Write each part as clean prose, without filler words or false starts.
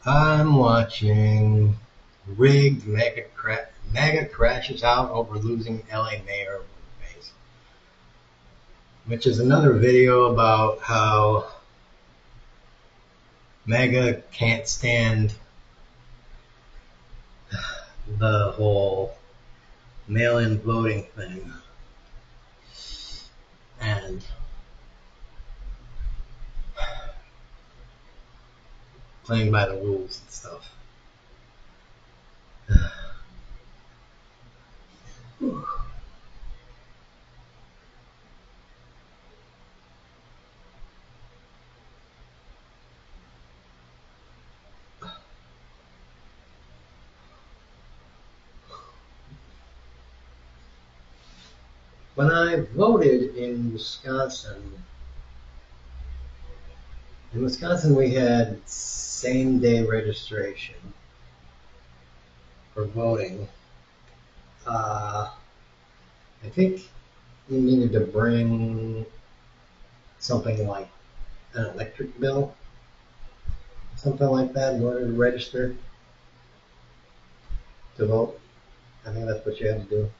I'm watching rigged mega crashes out over losing LA mayor race, which is another video about how mega can't stand the whole mail-in voting thing and playing by the rules and stuff. When I voted in Wisconsin we had same-day registration for voting. Uh, I think you needed to bring something like an electric bill, something like that, in order to register to vote. I think that's what you have to do.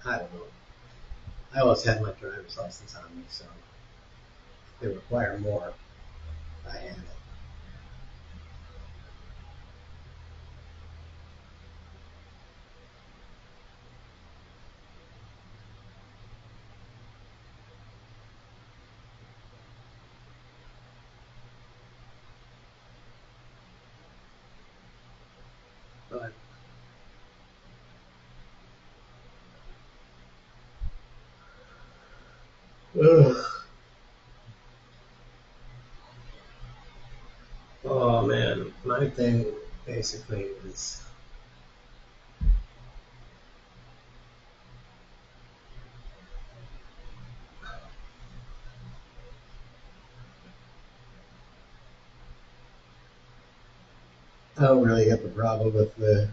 I don't know. I always had my driver's license on me, so if they require more, I have it. But, ugh. Oh man, my thing basically is I don't really get the problem with the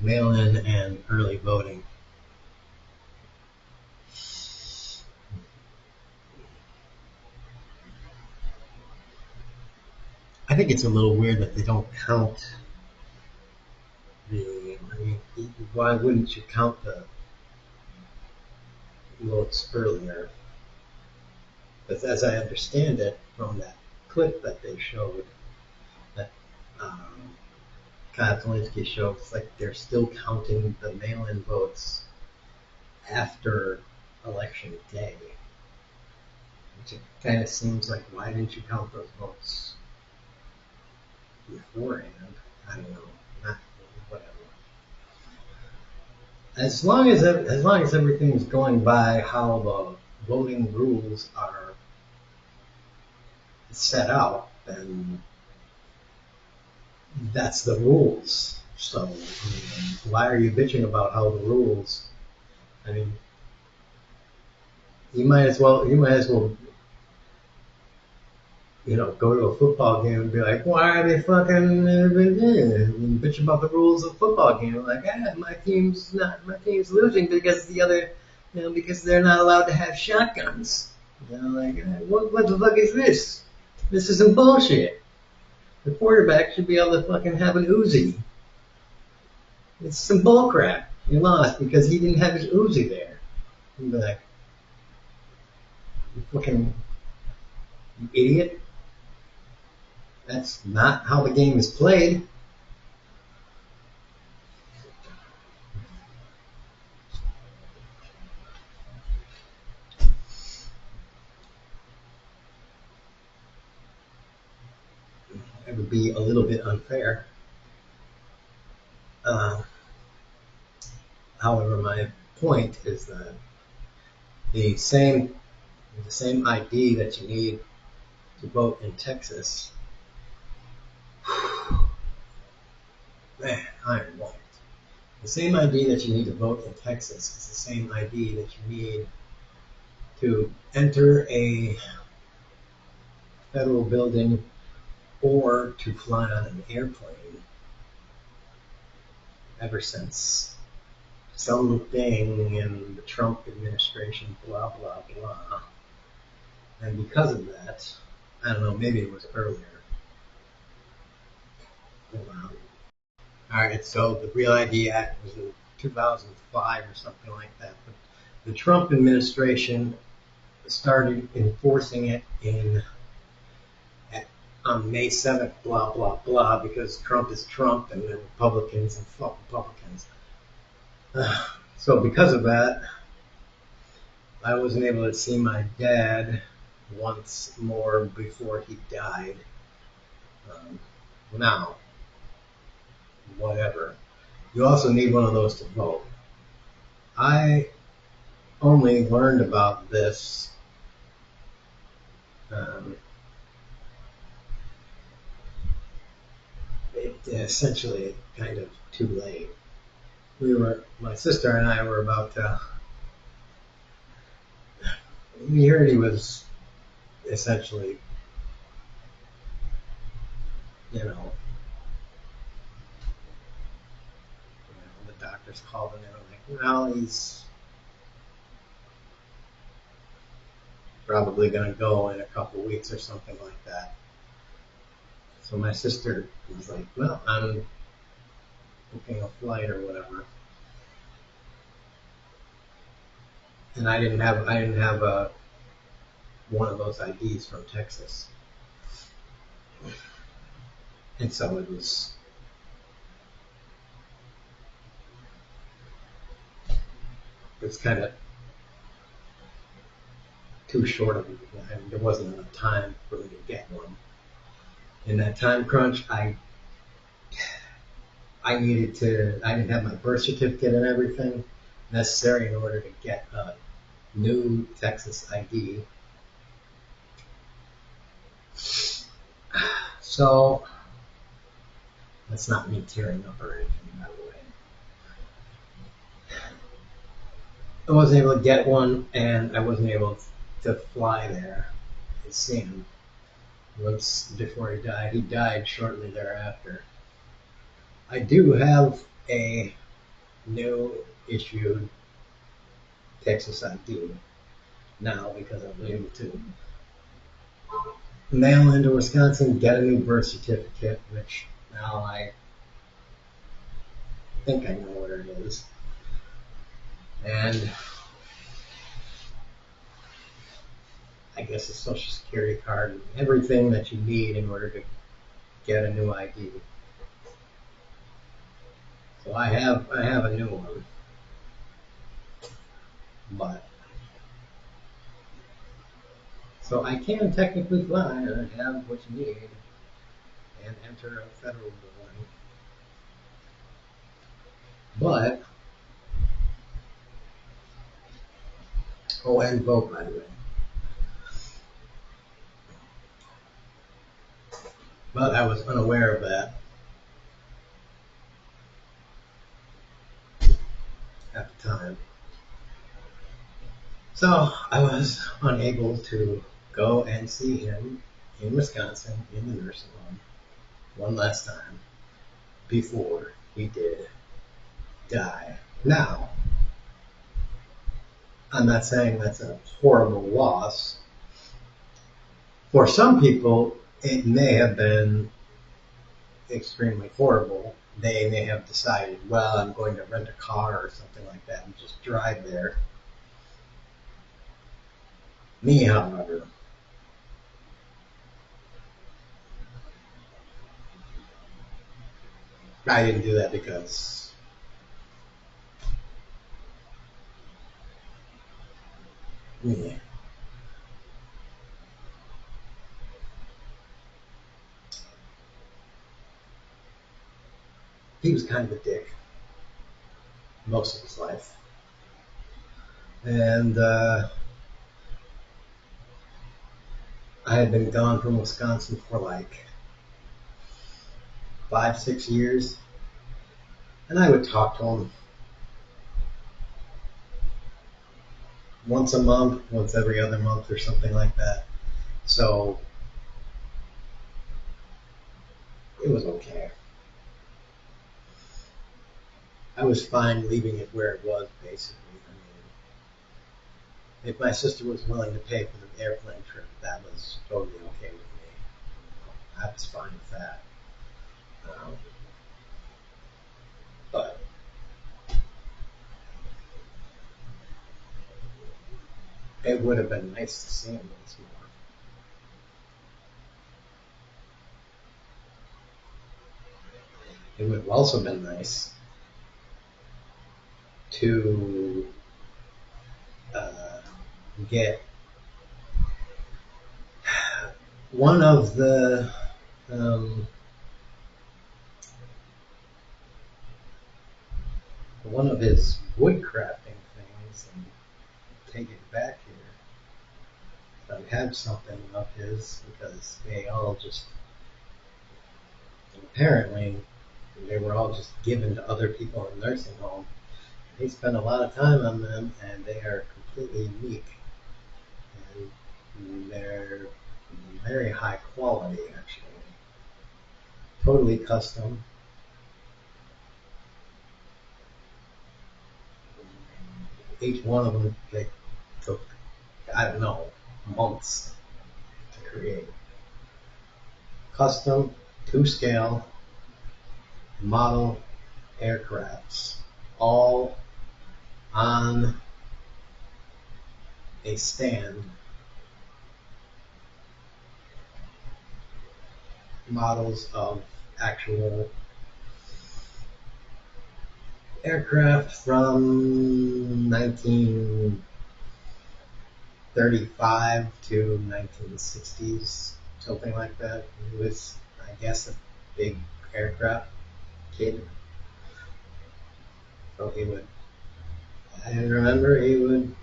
mail-in and early voting. I think it's a little weird that they don't count I mean, why wouldn't you count the votes earlier? Because as I understand it from that clip that they showed, that um, Kyle Kalinske showed, it's like they're still counting the mail-in votes after election day, which it kind of seems like why didn't you count those votes beforehand? I don't know. Not whatever. As long as everything is going by how the voting rules are set out, then that's the rules. So, I mean, why are you bitching about how the rules? I mean, you might as well, go to a football game and be like, why are they fucking bitch about the rules of football game? Like, my team's losing because because they're not allowed to have shotguns. Like, what the fuck is this? This is some bullshit. The quarterback should be able to fucking have an Uzi. It's some bullcrap. He lost because he didn't have his Uzi there. You'd be like, you fucking idiot. That's not how the game is played. It would be a little bit unfair. Uh, However, my point is that the same the same ID that you need to vote in Texas, man, I'm white. The same ID that you need to vote in Texas is the same ID that you need to enter a federal building or to fly on an airplane ever since something in the Trump administration, blah, blah, blah. And because of that, I don't know, maybe it was earlier. Hold on. All right, so the Real ID Act was in 2005 or something like that. But the Trump administration started enforcing it on May 7th, blah, blah, blah, because Trump is Trump and the Republicans and fuck Republicans. So because of that, I wasn't able to see my dad once more before he died. Now, whatever. You also need one of those to vote. I only learned about this um, essentially kind of too late. My sister and I were about to, we heard he was essentially, you know, the doctors called him and they were like, well, he's probably going to go in a couple weeks or something like that. So my sister was like, well, I'm booking a flight or whatever. And I didn't have one of those IDs from Texas. And so it's kind of too short of a time. There wasn't enough time for me to get one. In that time crunch, I didn't have my birth certificate and everything necessary in order to get a new Texas ID. So that's not me tearing up or anything, by the way. I wasn't able to get one, and I wasn't able to fly there and see him once before he died. He died shortly thereafter. I do have a new issued Texas ID now because I was able to mail into Wisconsin, get a new birth certificate, which now I think I know what it is. And I guess a social security card and everything that you need in order to get a new ID. So I have a new one. But so I can technically fly and I have what you need and enter a federal building. But and vote, by the way. But I was unaware of that at the time. So I was unable to go and see him in Wisconsin in the nursing home one last time before he did die. Now, I'm not saying that's a horrible loss. For some people, it may have been extremely horrible. They may have decided, well, I'm going to rent a car or something like that and just drive there. Me, however, I didn't do that because yeah, he was kind of a dick most of his life. And I had been gone from Wisconsin for like 5, 6 years. And I would talk to him once a month, once every other month or something like that. So it was okay. I was fine leaving it where it was, basically. I mean, if my sister was willing to pay for the airplane trip, that was totally okay with me. I was fine with that. Um, but it would have been nice to see him once more. It would have also been nice to uh, get one of the um, one of his wood crafting things and take it back here. I have something of his because they all just apparently they were all just given to other people in nursing home. He spent a lot of time on them, and they are completely unique, and they're very high quality actually, totally custom. Each one of them they took, I don't know, months to create. Custom, to scale, model aircrafts, all on a stand, models of actual aircraft from 1935 to 1960s, something like that. He was, I guess, a big aircraft kid. So he would, I remember he would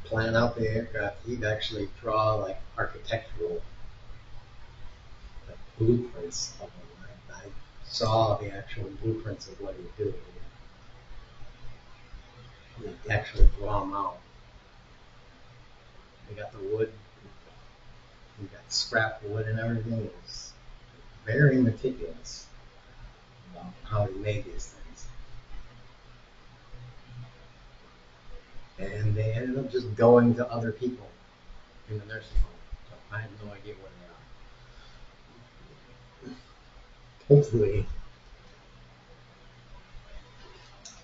plan out the aircraft. He'd actually draw like architectural like blueprints of them. I saw the actual blueprints of what he'd do. He'd actually draw them out. We got the wood, we got scrap wood and everything. It was very meticulous about how he made these things. And they ended up just going to other people in the nursing home. So I have no idea where they are. Hopefully,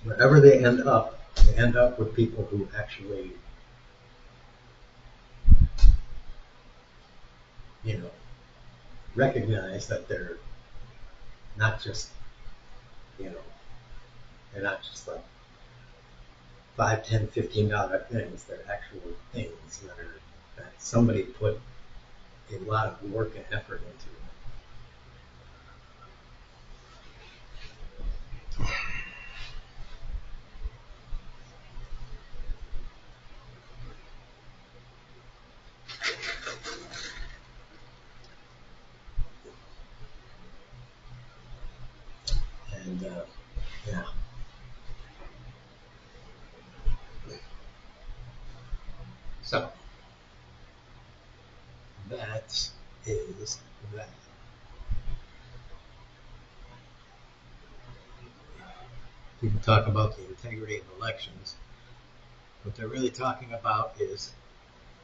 wherever they end up with people who actually, you know, recognize that they're not just, you know, they're not just like $5, $10, $15 things. They're actual things that somebody put a lot of work and effort into. And yeah, so that is that. People talk about the integrity of elections. What they're really talking about is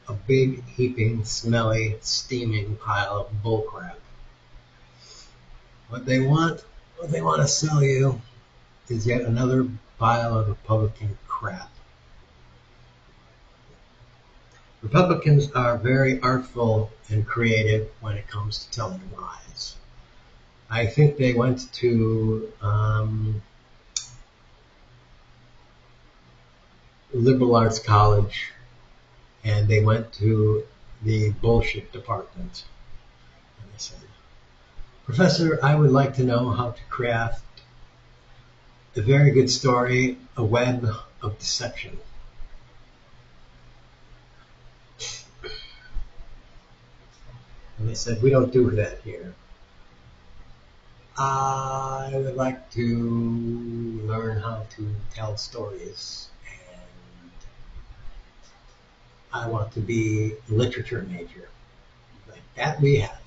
a big, heaping, smelly, steaming pile of bullcrap. What they want to sell you is yet another pile of Republican crap. Republicans are very artful and creative when it comes to telling lies. I think they went to liberal arts college and they went to the bullshit department. And they said, Professor, I would like to know how to craft a very good story, a web of deception. And they said, we don't do that here. I would like to learn how to tell stories, and I want to be a literature major. Like that we have.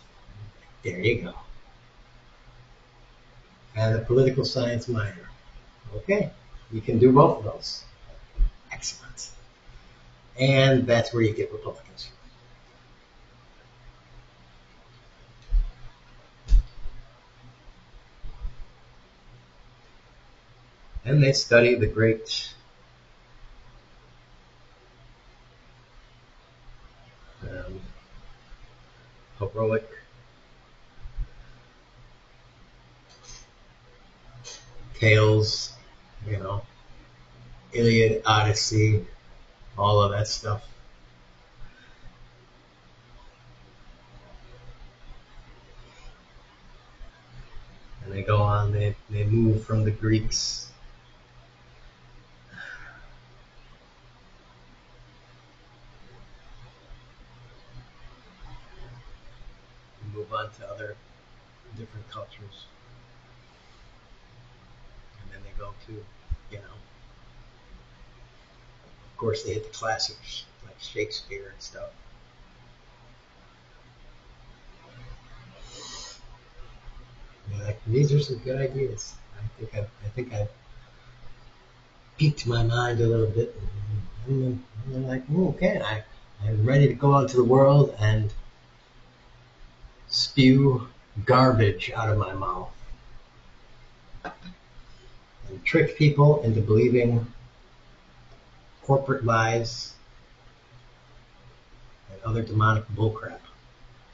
There you go. And a political science minor. Okay, you can do both of those. Excellent. And that's where you get Republicans. And they study the great um, heroic tales, you know, Iliad, Odyssey, all of that stuff. And they go on, they move from the Greeks. Move on to other different cultures. And then they go to, you know, of course they hit the classics like Shakespeare and stuff. Yeah, like, these are some good ideas. I think I've piqued my mind a little bit. And I'm like, oh, okay, I'm ready to go out to the world and spew garbage out of my mouth and trick people into believing corporate lies and other demonic bullcrap.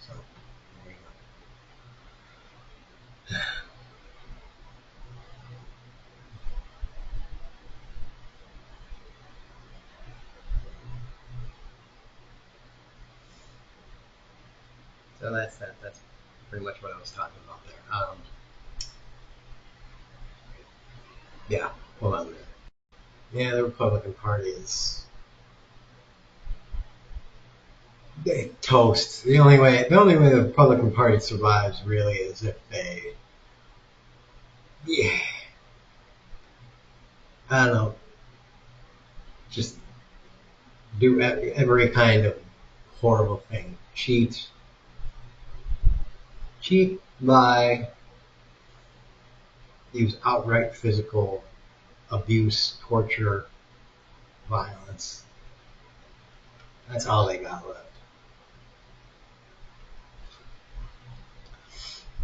So, there you go. So that's that. That's pretty much what I was talking about there. Yeah, hold on a minute. Yeah, the Republican Party is they toast. The only way the Republican Party survives really is if they, yeah, I don't know, just do every kind of horrible thing. Cheat, lie, use outright physical abuse, torture, violence. That's all they got left.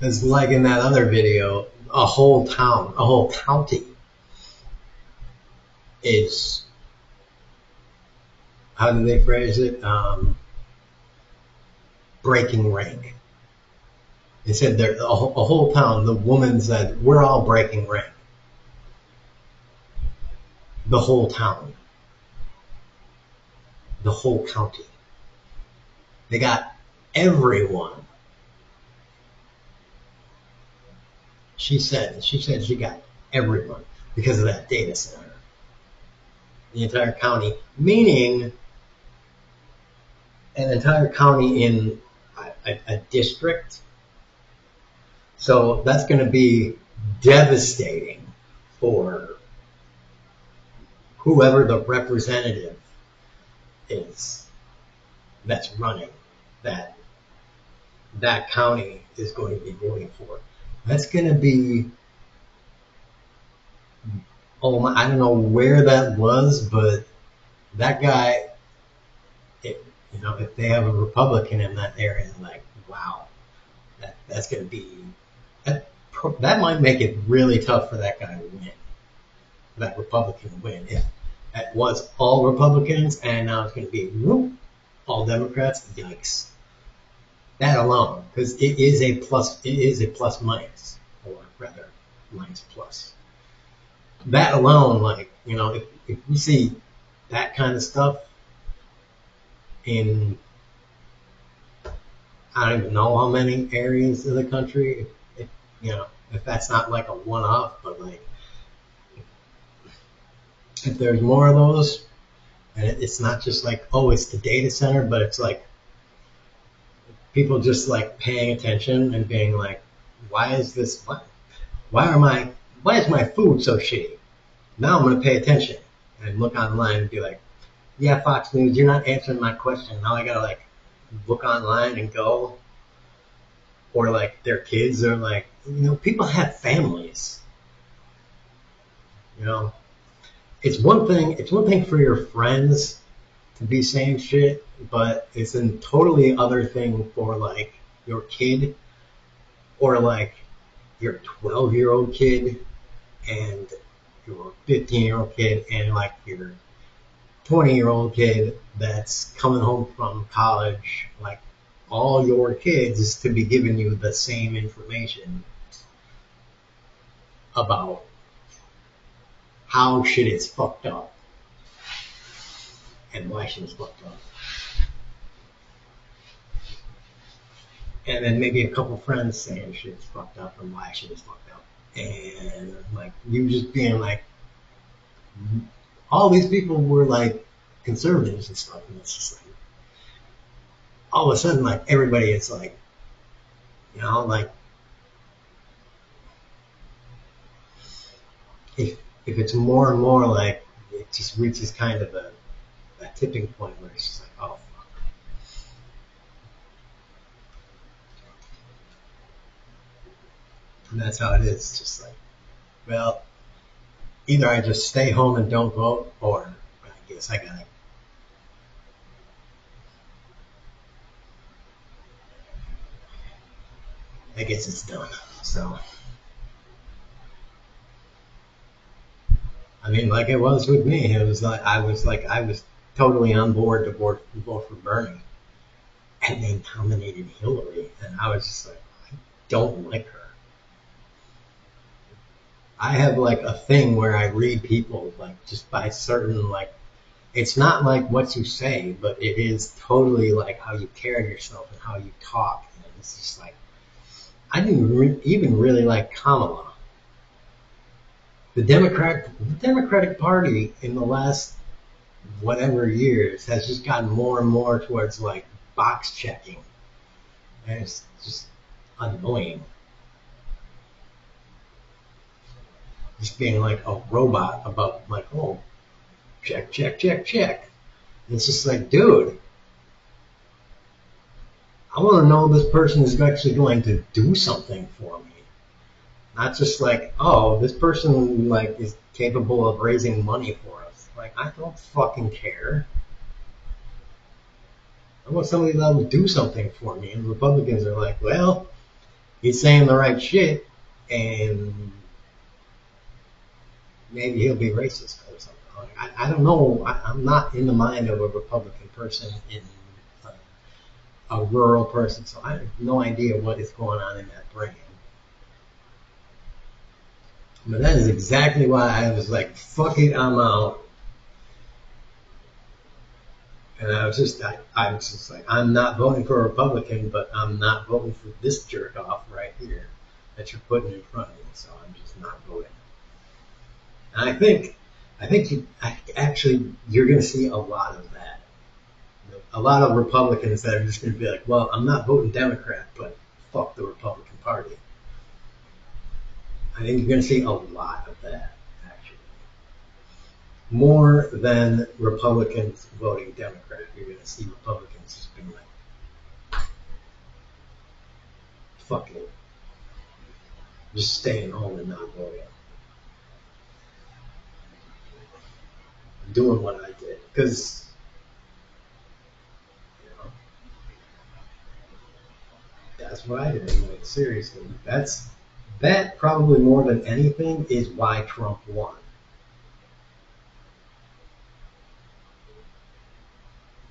It's like in that other video, a whole town, a whole county is, how do they phrase it? Breaking rank. They said a whole town, the woman said, we're all breaking rank. The whole town. The whole county. They got everyone. She said she got everyone because of that data center. The entire county, meaning an entire county in a district. So that's going to be devastating for whoever the representative is that's running that county is going to be voting for. That's going to be, oh my, I don't know where that was, but that guy, if they have a Republican in that area, like, wow, that's going to be, that, that might make it really tough for that guy to win, for that Republican to win. If it was all Republicans and now it's going to be whoop, all Democrats, yikes. That alone, because it is a plus minus, or rather minus plus. That alone, like, if we see that kind of stuff in, I don't even know how many areas of the country, if that's not like a one-off, but like, if there's more of those, and it's not just like, oh, it's the data center, but it's like people just like paying attention and being like, why is this? Why is my food so shitty? Now I'm going to pay attention and look online and be like, yeah, Fox News, you're not answering my question. Now I got to like look online and go. Or like their kids are like, people have families. You know, it's one thing. It's one thing for your friends to be saying shit, but it's a totally other thing for like your kid or like your 12-year-old kid and your 15-year-old kid and like your 20-year-old kid that's coming home from college. Like all your kids to be giving you the same information about how shit is fucked up and why shit is fucked up. And then maybe a couple friends saying shit's fucked up and why shit is fucked up. And like you just being like, all these people were like conservatives and stuff, and it's just like all of a sudden like everybody is like, you know, like if it's more and more like it just reaches kind of a tipping point where it's just like, oh fuck. And that's how it is. It's just like, well, either I just stay home and don't vote, or I guess I guess it's done. So, I mean, like it was with me. It was like I was totally on board to vote for Bernie, and they nominated Hillary, and I was just like, I don't like her. I have like a thing where I read people like just by certain like it's not like what you say, but it is totally like how you carry yourself and how you talk. And it's just like I didn't even really like Kamala. The Democratic Party in the last whatever years has just gotten more and more towards like box checking, and it's just annoying. Just being like a robot about like, oh, check, check, check, check. And it's just like, dude, I want to know this person is actually going to do something for me. Not just like, oh, this person like is capable of raising money for us. Like, I don't fucking care. I want somebody that will do something for me. And Republicans are like, well, he's saying the right shit, and maybe he'll be racist or something. Like, I don't know. I'm not in the mind of a Republican person in a rural person, so I have no idea what is going on in that brain. But that is exactly why I was like, fuck it, I'm out. And I was just like, I'm not voting for a Republican, but I'm not voting for this jerk off right here that you're putting in front of me. So I'm just not voting. And I think actually you're going to see a lot of that. A lot of Republicans that are just going to be like, well, I'm not voting Democrat, but fuck the Republican Party. I think you're going to see a lot of that, actually. More than Republicans voting Democrat. You're going to see Republicans just being like, fuck it. Just staying home and not voting. Doing what I did. Because, you know, that's what I did. Like, seriously. That probably more than anything is why Trump won.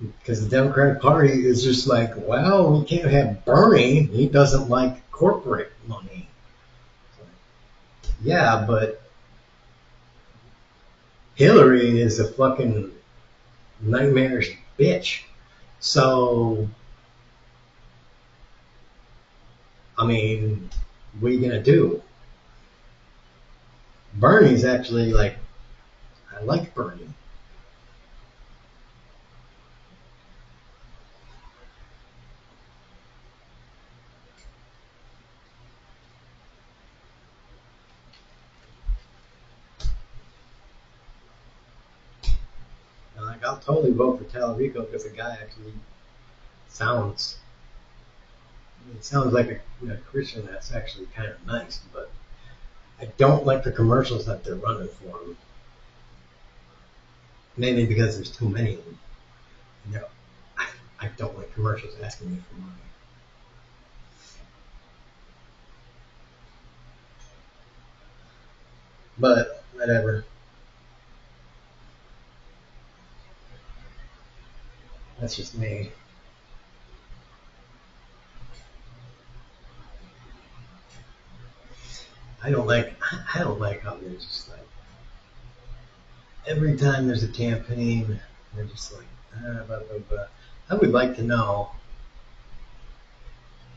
Because the Democratic Party is just like, well, we can't have Bernie. He doesn't like corporate money. Yeah, but Hillary is a fucking nightmarish bitch. So, I mean, what are you gonna do? Bernie's actually like, I like Bernie. And like, I'll totally vote for Talarico because the guy actually sounds, it sounds like a Christian that's actually kind of nice, but I don't like the commercials that they're running for them. Mainly because there's too many of them. No, I don't like commercials asking me for money. But whatever. That's just me. I don't like how they're just like every time there's a campaign, they're just like blah, blah, blah. I would like to know.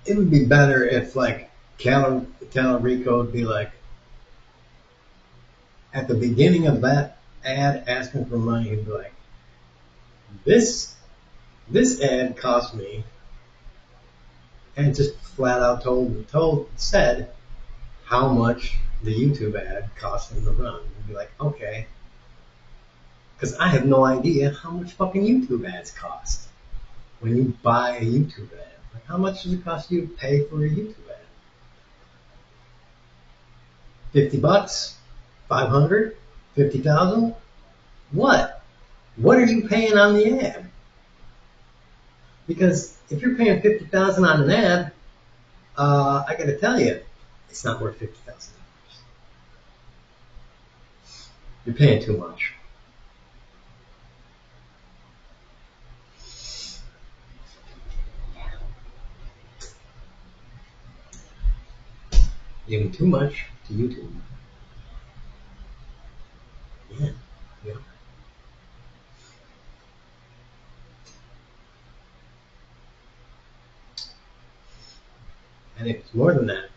It would be better if like Talarico would be like at the beginning of that ad asking for money, he'd be like, this this ad cost me, and just flat out said how much the YouTube ad cost him to run. You'd be like, okay, because I have no idea how much fucking YouTube ads cost when you buy a YouTube ad. Like, how much does it cost you to pay for a YouTube ad? $50? 500? 50,000? What? What are you paying on the ad? Because if you're paying 50,000 on an ad, I got to tell you, it's not worth $50,000. You're paying too much. Giving too much to YouTube. Yeah, yeah. And if it's more than that,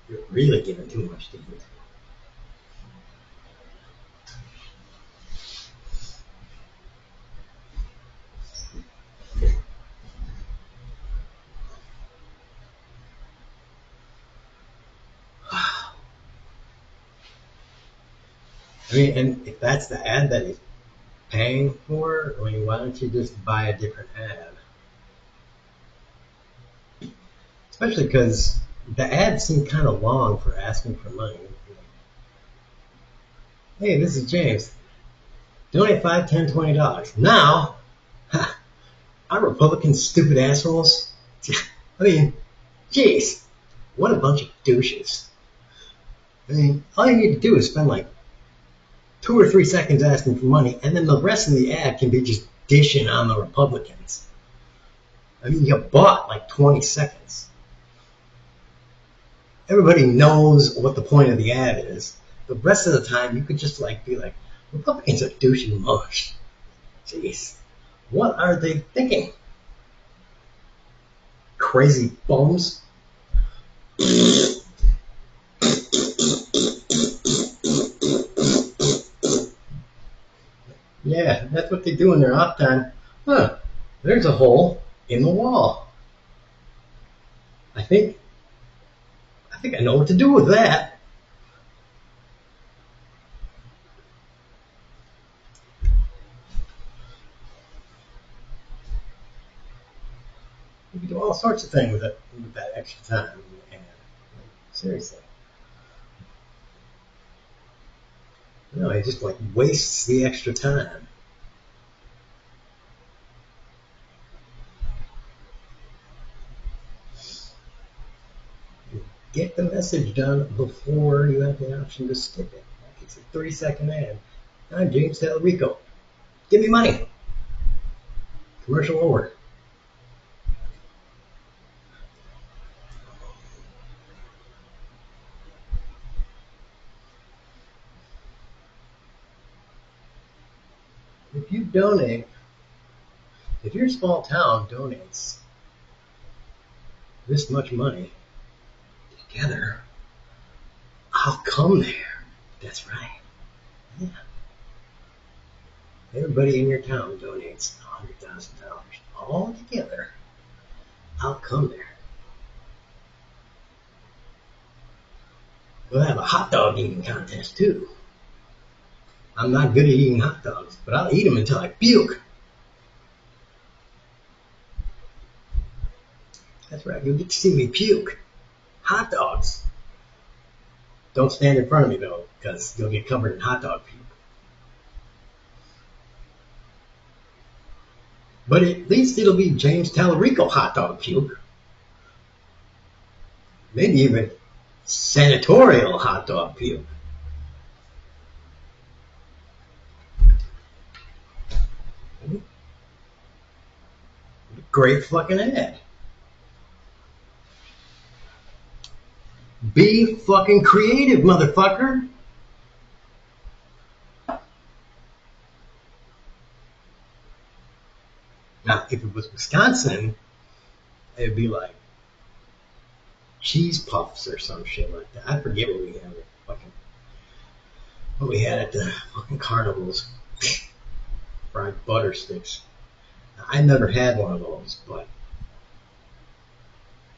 you're really giving too much to YouTube. I mean, and if that's the ad that he's paying for, I mean, why don't you just buy a different ad? Especially because the ads seem kind of long for asking for money. Hey, this is James. Donate $5, $10, $20. Now, our Republican stupid assholes. I mean, jeez, what a bunch of douches. I mean, all you need to do is spend like 2 or 3 seconds asking for money, and then the rest of the ad can be just dishing on the Republicans. I mean, you bought like 20 seconds. Everybody knows what the point of the ad is. The rest of the time, you could just like be like, Republicans are douching mush. Jeez, what are they thinking? Crazy bums. Yeah, that's what they do in their off time. Huh, there's a hole in the wall. I think I know what to do with that. You can do all sorts of things with that extra time. And, seriously. No, it just like wastes the extra time. Get the message done before you have the option to skip it. Like it's a 3-second ad. I'm James Talarico. Give me money. Commercial over. If you donate, if your small town donates this much money together, I'll come there. That's right. Yeah. Everybody in your town donates $100,000 all together. I'll come there. We'll have a hot dog eating contest too. I'm not good at eating hot dogs, but I'll eat them until I puke. That's right, you'll get to see me puke. Hot dogs. Don't stand in front of me though, because you'll get covered in hot dog puke. But at least it'll be James Talarico hot dog puke. Maybe even senatorial hot dog puke. Great fucking ad. Be fucking creative, motherfucker. Now, if it was Wisconsin, it'd be like cheese puffs or some shit like that. I forget what we had at the fucking carnivals. Fried butter sticks. I never had one of those, but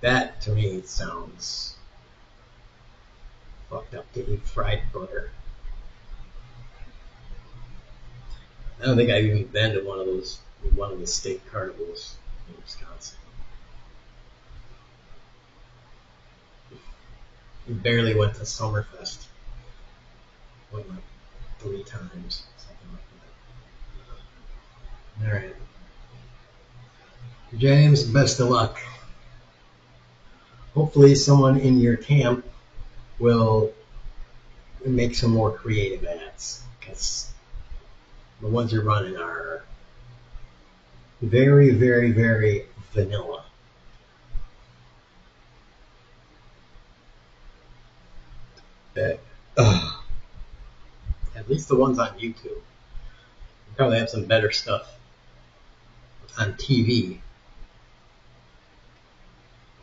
that to me sounds fucked up to eat fried butter. I don't think I've even been to one of the state carnivals in Wisconsin. We barely went to Summerfest. Went like 3 times, something like that. Alright. James, best of luck. Hopefully someone in your camp will make some more creative ads, because the ones you're running are very, very, very vanilla. At least the ones on YouTube. You probably have some better stuff on TV.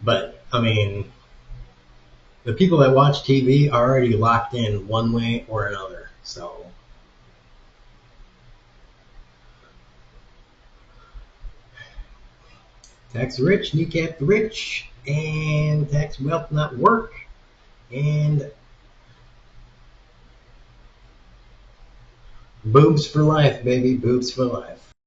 But, I mean, the people that watch TV are already locked in one way or another. So, tax rich, kneecap the rich, and tax wealth not work, and boobs for life, baby, boobs for life.